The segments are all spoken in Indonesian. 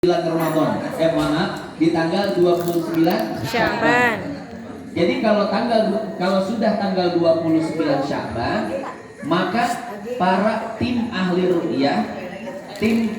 Ramadan. Mana? Di tanggal 29 Sya'ban. Jadi kalau sudah tanggal 29 Sya'ban, maka para tim ahli ruqyah, tim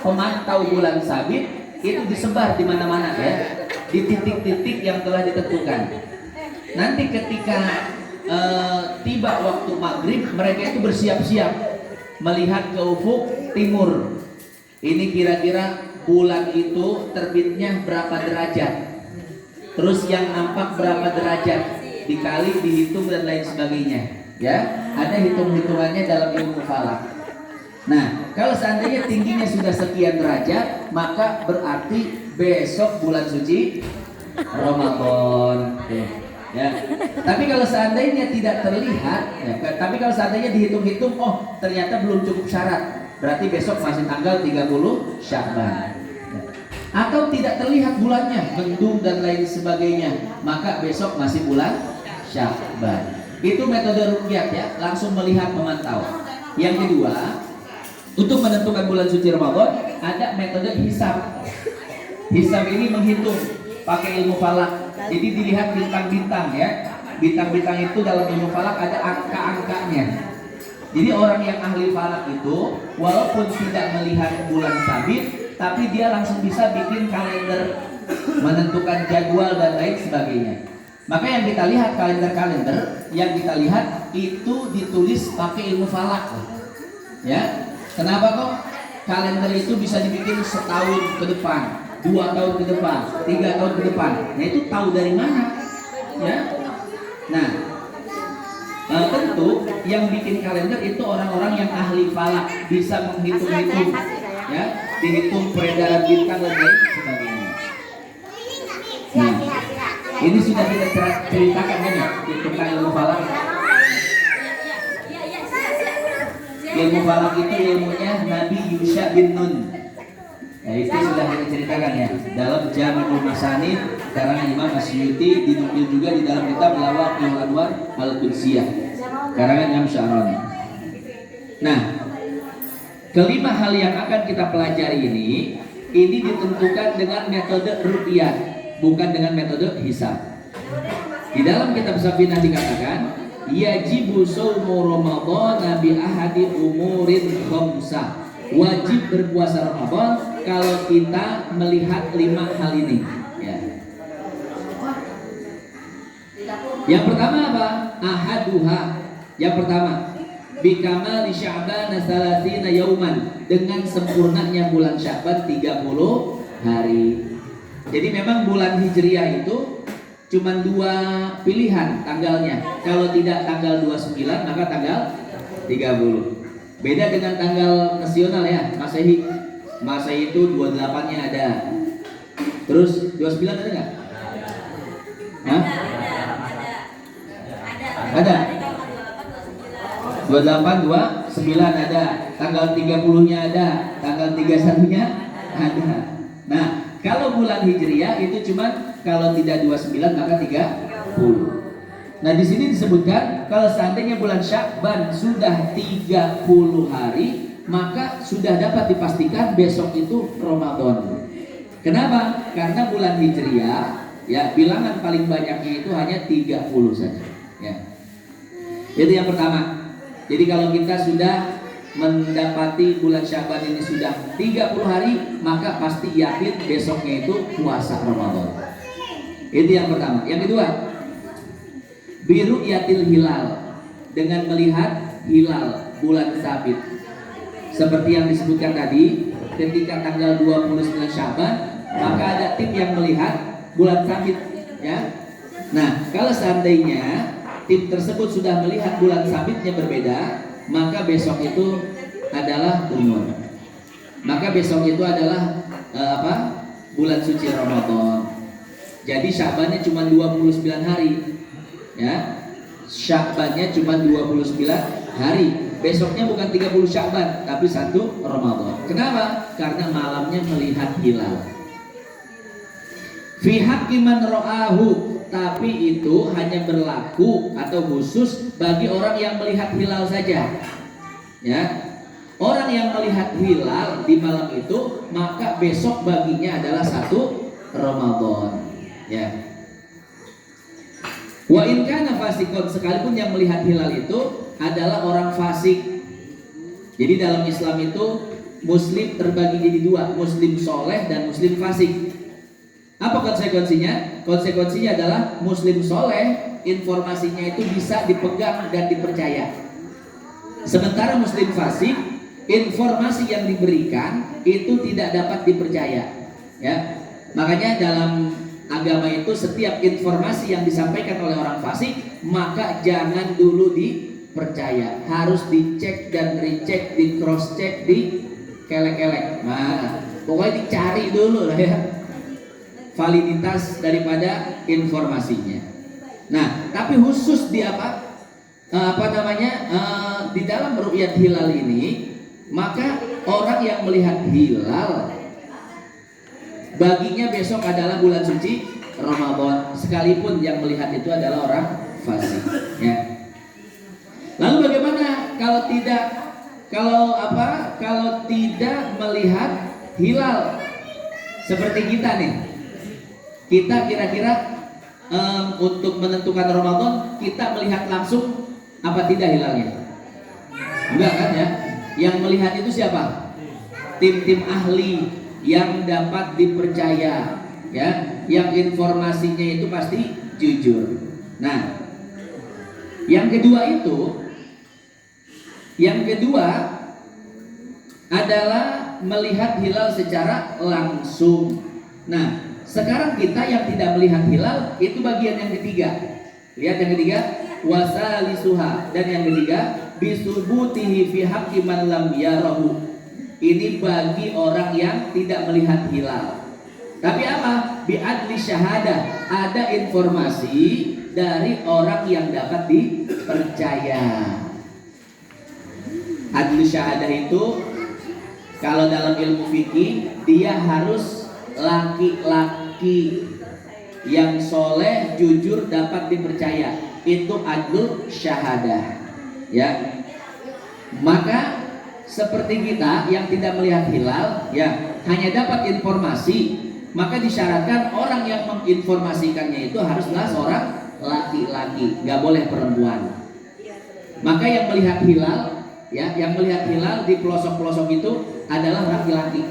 pemantau bulan sabit itu disebar di mana-mana ya, di titik-titik yang telah ditentukan. Nanti ketika tiba waktu maghrib, mereka itu bersiap-siap melihat ke ufuk timur. Ini kira-kira bulan itu terbitnya berapa derajat, terus yang nampak berapa derajat, dikali, dihitung dan lain sebagainya. Ya, ada hitung-hitungannya dalam ilmu falak. Nah, kalau seandainya tingginya sudah sekian derajat, maka berarti besok bulan suci Ramadan. Ya. Tapi kalau seandainya tidak terlihat, tapi kalau seandainya dihitung-hitung, oh ternyata belum cukup syarat, berarti besok masih tanggal 30 Sya'ban. Atau tidak terlihat bulannya, mendung dan lain sebagainya, maka besok masih bulan Sya'ban. Itu metode ruqyah ya, langsung melihat, memantau. Yang kedua, untuk menentukan bulan suci Ramadan ada metode hisab. Hisab ini menghitung pakai ilmu falak. Jadi dilihat bintang-bintang ya. Bintang-bintang itu dalam ilmu falak ada angka-angkanya. Jadi orang yang ahli falak itu walaupun tidak melihat bulan sabit, tapi dia langsung bisa bikin kalender, menentukan jadwal dan lain sebagainya. Maka yang kita lihat kalender-kalender yang kita lihat itu ditulis pakai ilmu falak. Ya. Kenapa kok kalender itu bisa dibikin setahun ke depan, 2 tahun ke depan, 3 tahun ke depan? Nah itu tahu dari mana? Ya. Nah, tentu yang bikin kalender itu orang-orang yang ahli falak, bisa menghitung-hitung, ya, dihitung peredaran bintang dan lain sebagainya. Nah, ini sudah kita ceritakan kan ya tentang ilmu falak. Ilmu falak itu ilmunya Nabi Yusha bin Nun. Ya, itu sudah kita ceritakan ya dalam Jami'ul Masanid karangan Imam Asyuti, dinukil juga di dalam kitab Lawaqihul Anwar Al-Qudsiyah karangan Imam Sya'rani. Nah, kelima hal yang akan kita pelajari ini ditentukan dengan metode ruqyah, bukan dengan metode hisab. Di dalam kitab Safinah dikatakan yajibu shaumu Ramadan bi ahadi umurin khamsah. Wajib berpuasa Ramadan kalau kita melihat 5 hal ini ya. Yang pertama apa? Ahaduha. Yang pertama, bikamali Sya'ban salasina yauman, dengan sempurnanya bulan Sya'ban 30 hari. Jadi memang bulan Hijriah itu cuma 2 pilihan tanggalnya. Kalau tidak tanggal 29 maka tanggal 30. Beda dengan tanggal nasional ya, Masehi. Masehi itu 28-nya ada. Terus 29 ada nggak? Hah? Ada. 28, 29 ada. Tanggal 30-nya ada. Tanggal 31-nya ada. Nah, kalau bulan Hijriah itu cuma kalau tidak 29 maka 30. Nah, di sini disebutkan kalau seandainya bulan Sya'ban sudah 30 hari, maka sudah dapat dipastikan besok itu Ramadan. Kenapa? Karena bulan Hijriah ya bilangan paling banyaknya itu hanya 30 saja. Ya. Itu yang pertama. Jadi kalau kita sudah mendapati bulan Sya'ban ini sudah 30 hari, maka pasti yakin besoknya itu puasa Ramadan. Itu yang pertama. Yang kedua, biru yatil hilal, dengan melihat hilal bulan sabit. Seperti yang disebutkan tadi, ketika tanggal 29 Sya'ban, maka ada tim yang melihat bulan sabit ya. Nah, kalau seandainya tim tersebut sudah melihat bulan sabitnya berbeda, maka besok itu adalah umur. Maka besok itu adalah bulan suci Ramadan. Jadi Sya'bannya cuma 29 hari. Ya, Sya'bannya cuma 29 hari. Besoknya bukan 30 Sya'ban, tapi 1 Ramadan. Kenapa? Karena malamnya melihat hilal. Fi haqqi man ra'ahu, tapi itu hanya berlaku atau khusus bagi orang yang melihat hilal saja. Ya. Orang yang melihat hilal di malam itu, maka besok baginya adalah 1 Ramadan. Ya. Wa in kana fasikon, sekalipun yang melihat hilal itu adalah orang fasik. Jadi dalam Islam itu muslim terbagi jadi 2, muslim soleh dan muslim fasik. Apa konsekuensinya? Konsekuensinya adalah muslim soleh, informasinya itu bisa dipegang dan dipercaya. Sementara muslim fasik, informasi yang diberikan itu tidak dapat dipercaya. Ya, makanya dalam agama itu setiap informasi yang disampaikan oleh orang fasik maka jangan dulu dipercaya, harus dicek dan recheck, di cross check, di kelek-kelek. Nah, pokoknya dicari dulu lah ya validitas daripada informasinya. Nah, tapi khusus di di dalam ru'yat hilal ini, maka orang yang melihat hilal baginya besok adalah bulan suci Ramadan, sekalipun yang melihat itu adalah orang fasik. Ya. Lalu bagaimana kalau tidak melihat hilal seperti kita nih? Kita kira-kira untuk menentukan Ramadan kita melihat langsung apa tidak hilalnya? Enggak kan ya? Yang melihat itu siapa? Tim-tim ahli yang dapat dipercaya, ya, yang informasinya itu pasti jujur. Nah, yang kedua adalah melihat hilal secara langsung. Nah, sekarang kita yang tidak melihat hilal itu bagian yang ketiga. Lihat yang ketiga, wasalisuha, dan yang ketiga bisubutihi fi haqqi man lam yarahu. Ini bagi orang yang tidak melihat hilal. Tapi apa? Bi'adli syahadah, ada informasi dari orang yang dapat dipercaya. Adli syahadah itu kalau dalam ilmu fikih dia harus laki-laki yang soleh, jujur, dapat dipercaya. Itu adlu syahadah. Ya, maka seperti kita yang tidak melihat hilal, ya, hanya dapat informasi, maka disyaratkan orang yang menginformasikannya itu haruslah seorang laki-laki, nggak boleh perempuan. Maka yang melihat hilal, ya, yang melihat hilal di pelosok-pelosok itu adalah laki-laki.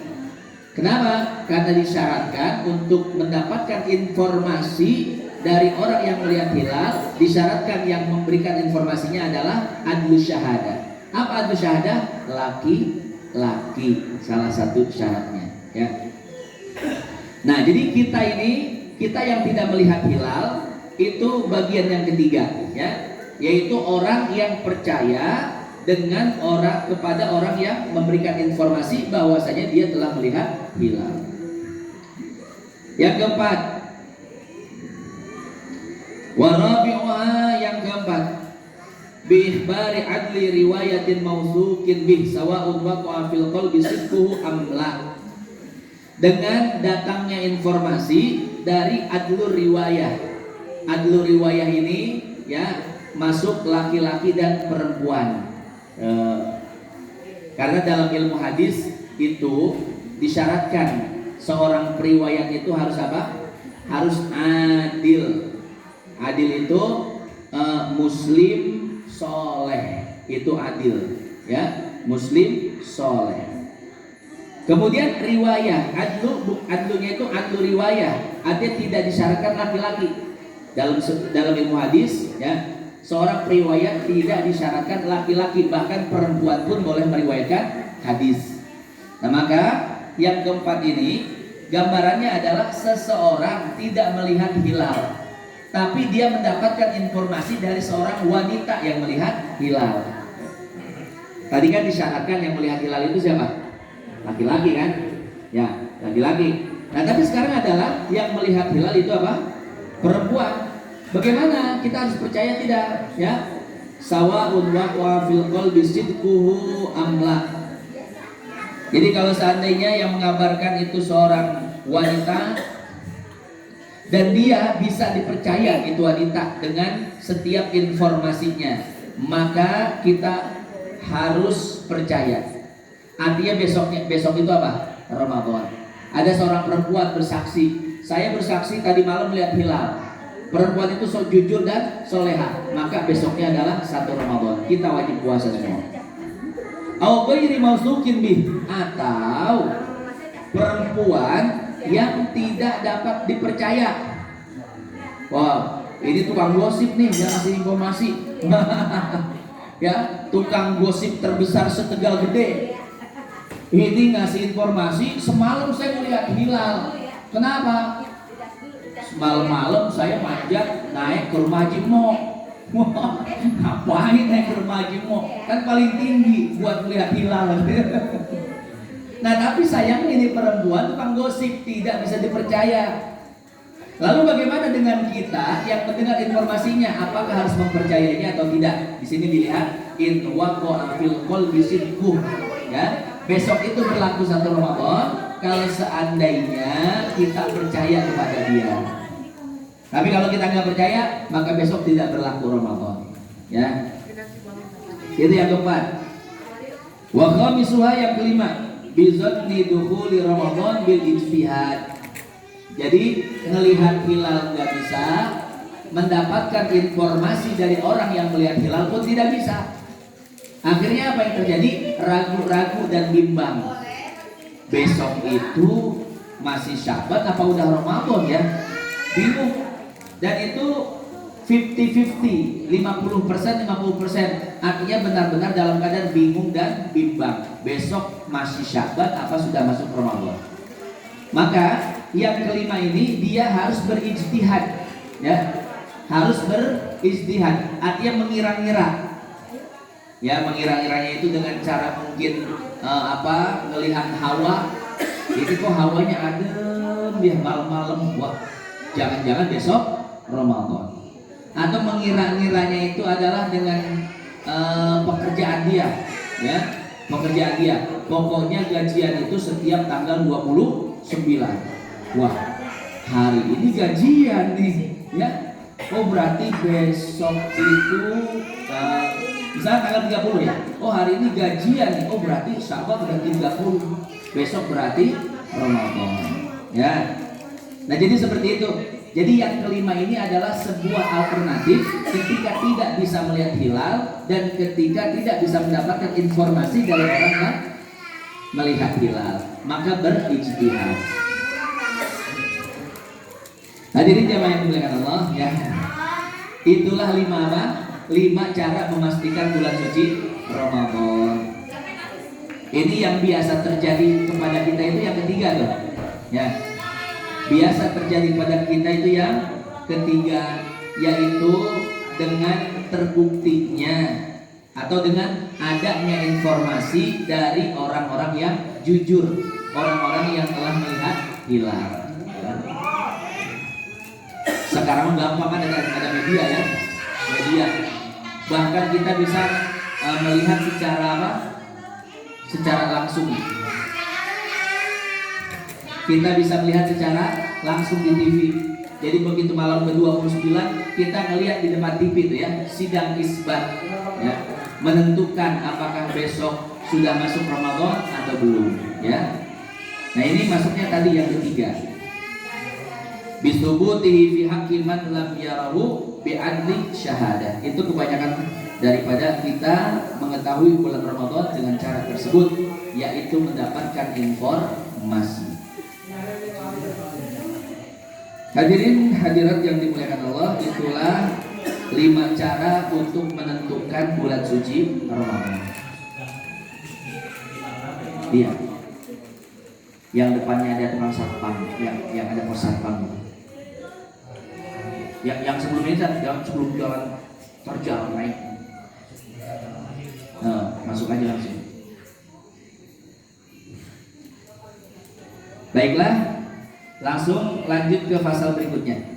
Kenapa? Karena disyaratkan untuk mendapatkan informasi dari orang yang melihat hilal, disyaratkan yang memberikan informasinya adalah adlu syahadah. Apa adlu syahadah? Laki-laki, salah satu syaratnya, ya. Nah, jadi kita yang tidak melihat hilal itu bagian yang ketiga, ya, yaitu orang yang percaya kepada orang yang memberikan informasi bahwasanya dia telah melihat hilal. Yang keempat, warabi'uha, yang keempat, bi'ihbari adli riwayatin mausukin bih sawa'un waqa'a fil qalbi sidquhu am la. Dengan datangnya informasi dari adlu riwayah. Adlu riwayah ini, ya, masuk laki-laki dan perempuan. Karena dalam ilmu hadis itu disyaratkan seorang periwayat itu harus apa? Harus adil. Adil itu muslim soleh, itu adil, ya, muslim soleh. Kemudian riwayah, adlunya itu adlu riwayah, artinya tidak disyaratkan laki-laki. Dalam ilmu hadis, ya, seorang periwayat tidak disyaratkan laki-laki, bahkan perempuan pun boleh meriwayatkan hadis. Nah, maka yang keempat ini gambarannya adalah seseorang tidak melihat hilal, tapi dia mendapatkan informasi dari seorang wanita yang melihat hilal. Tadi kan disyaratkan yang melihat hilal itu siapa? Laki-laki kan? Ya, laki-laki. Nah, tapi sekarang adalah yang melihat hilal itu apa? Perempuan. Bagaimana? Kita harus percaya tidak? Ya, sawa'un waqa'a fil qalbi sidquhu am la. Jadi kalau seandainya yang mengabarkan itu seorang wanita dan dia bisa dipercaya itu wanita dengan setiap informasinya, maka kita harus percaya. Artinya besok itu apa? Ramadan. Ada seorang perempuan bersaksi, saya bersaksi tadi malam melihat hilal. Perempuan itu jujur dan soleha, maka besoknya adalah 1 Ramadan. Kita wajib puasa semua. Au ghairi mausukin bih, atau perempuan yang tidak dapat dipercaya. Wah, ini tukang gosip nih yang ngasih informasi. Ya, tukang gosip terbesar setegal gede. Ini ngasih informasi, semalam saya melihat hilal. Kenapa? Malam-malam saya manjat naik ke rumah Haji Mo. Ngapain naik ke rumah Haji Mo? Kan paling tinggi buat melihat hilal. Nah, tapi sayang ini perempuan tukang gosip, tidak bisa dipercaya. Lalu bagaimana dengan kita yang mendengar informasinya? Apakah harus mempercayainya atau tidak? Di sini dilihat in waqa'a fil qalbi sidquh. Ya, besok itu berlaku 1 Ramadan kalau seandainya kita percaya kepada dia. Tapi kalau kita nggak percaya, maka besok tidak berlaku Ramadan. Ya, itu yang keempat. Wa khamisuha, yang kelima, bizanni dukhuli Ramadan bil ijtihad. Jadi melihat hilal nggak bisa, mendapatkan informasi dari orang yang melihat hilal pun tidak bisa. Akhirnya apa yang terjadi? Ragu-ragu dan bimbang. Besok itu masih Syaban apa udah Ramadan ya? Bingung. Dan itu 50-50, 50%, 50%. Artinya benar-benar dalam keadaan bingung dan bimbang. Besok masih Syaban apa sudah masuk Ramadan? Maka yang kelima ini dia harus berijtihad, ya, harus berijtihad. Artinya mengira-ngira, ya, mengira-ngiranya itu dengan cara mungkin melihat hawa. Ini kok hawanya adem dia malam-malam, wah, jangan-jangan besok Ramadan. Atau mengira-ngiranya itu adalah dengan pekerjaan dia, ya, pekerjaan dia. Pokoknya gajian itu setiap tanggal 29. Wah, hari ini gajian nih, ya. Oh, berarti besok itu misalnya tanggal 30 ya. Oh, hari ini gajian nih. Oh, berarti Syawal udah 30. Besok berarti Ramadan. Ya. Nah, jadi seperti itu. Jadi yang kelima ini adalah sebuah alternatif ketika tidak bisa melihat hilal dan ketika tidak bisa mendapatkan informasi dari orang yang melihat hilal, maka berijtihad. Hadirin jamaah yang dimuliakan Allah, ya. Itulah 5 cara memastikan bulan suci Ramadan. Ini yang biasa terjadi kepada kita itu yang ketiga tuh. Ya. Biasa terjadi pada kita itu yang ketiga, yaitu dengan terbuktinya atau dengan adanya informasi dari orang-orang yang jujur, orang-orang yang telah melihat hilal. Sekarang gampang kan ada media ya, media. Bahkan kita bisa melihat secara apa? Secara langsung. Kita bisa melihat secara langsung di TV. Jadi begitu malam ke-29 kita ngelihat di depan TV itu ya, sidang isbat, ya, menentukan apakah besok sudah masuk Ramadan atau belum, ya. Nah, ini masuknya tadi yang ketiga. Bisubutihi fi haqqi man lam yarahu bi adli syahadah. Itu kebanyakan daripada kita mengetahui bulan Ramadan dengan cara tersebut, yaitu mendapatkan informasi. Hadirin hadirat yang dimuliakan Allah, itulah 5 cara untuk menentukan bulan suci Ramadan. Iya. Yang depannya ada tukang satpam, yang ada pos satpam. Yang sebelumnya sebelum jalan terjal naik. Nah, masuk aja langsung. Baiklah, langsung lanjut ke pasal berikutnya.